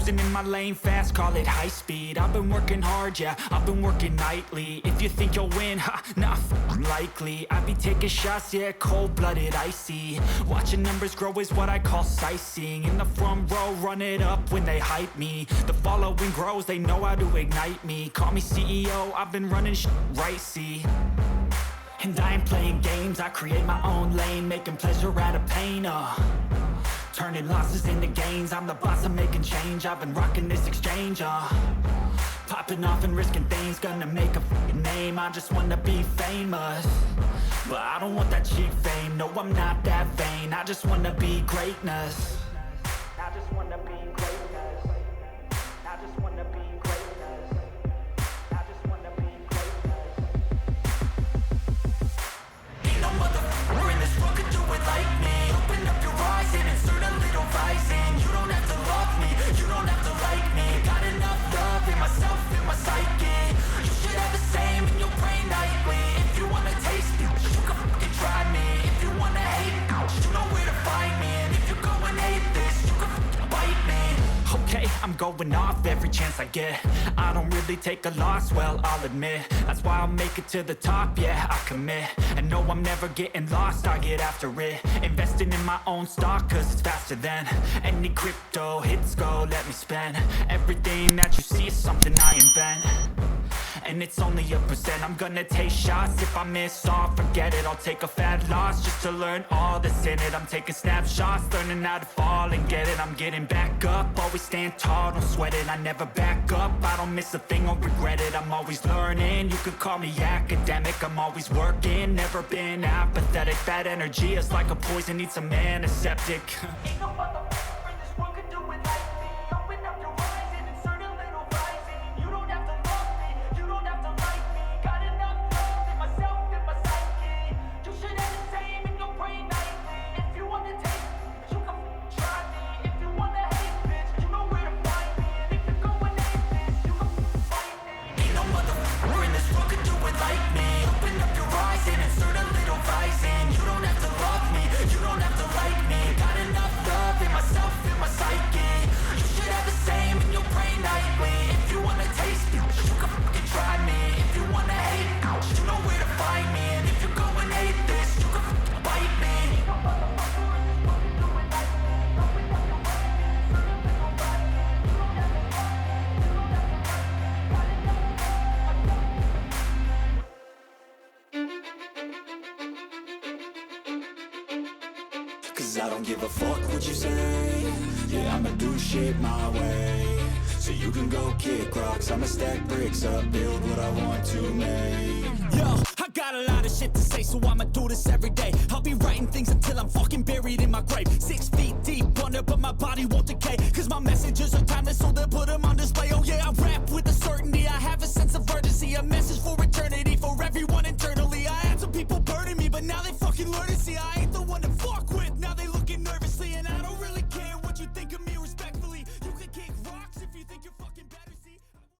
cruising in my lane fast, call it high speed. I've been working hard, yeah, I've been working nightly. If you think you'll win, ha, not likely. I be taking shots, yeah, cold-blooded, icy. Watching numbers grow is what I call sightseeing. In the front row, run it up when they hype me. The following grows, they know how to ignite me. Call me CEO, I've been running right, see. And I ain't playing games, I create my own lane, making pleasure out of pain, turning losses into gains. I'm the boss, I'm making change. I've been rocking this exchange, popping off and risking things. Gonna make a f***ing name. I just wanna be famous, but I don't want that cheap fame. No, I'm not that vain. I just wanna be greatness. I just wanna be greatness. I just wanna be greatness. I just wanna be greatness. Ain't no motherfucker in this world could do it like me. Open up your eyes and insert a little rising. You don't have to love me, you don't have to like me. Got enough love in myself, in my psyche. You should have the same in your brain nightly. If you wanna taste me, you can fucking try me. If you wanna hate me, you know where to find me. And if you go and hate this, you can fucking bite me. Okay, I'm going off every chance I get. I don't really take a loss, well, I'll admit. That's why I'll make it to the top, yeah, I commit. And no, I'm never getting lost, I get after it. Investing in my own stock, cause it's faster than any crypto hits go, let me spend. Everything that you see is something I invent, and it's only a percent. I'm gonna take shots, if I miss all, forget it. I'll take a fat loss just to learn all that's in it. I'm taking snapshots, learning how to fall and get it. I'm getting back up, always stand tall, don't sweat it. I never back up, I don't miss a thing or regret it. I'm always learning, you could call me academic. I'm always working, never been apathetic. That energy is like a poison, needs some antiseptic. Ain't no motherfucker in this world could do it like me. Open up your eyes and insert a little rising. You don't have to love me, you don't have to like me. Got enough love in myself, in my psyche. You should have the same in your brain nightly. If you wanna taste me, you can try me. If you wanna hate bitch, you know where to find me. And if you go and hate this, you can fight me. Ain't no motherfucker in this world could do it like me. Open up your eyes and insert a little rising. You don't have to love me, you don't have to like me. Got enough love in myself, in my psyche. You should have the same in your brain nightly. If you wanna taste me, you can fucking try me. If you wanna hate me, you know where to find me. And if you go and hate this, you can fucking bite me. Cause I don't give a fuck what you say. Yeah, I'ma do shit my way. So you can go kick rocks, I'ma stack bricks up, build what I want to make. Yo, I got a lot of shit to say, so I'ma do this every day. I'll be writing things until I'm fucking buried in my grave. 6 feet deep under, but my body won't decay. Cause my messages are timeless, so they'll put them on display. Oh yeah, I rap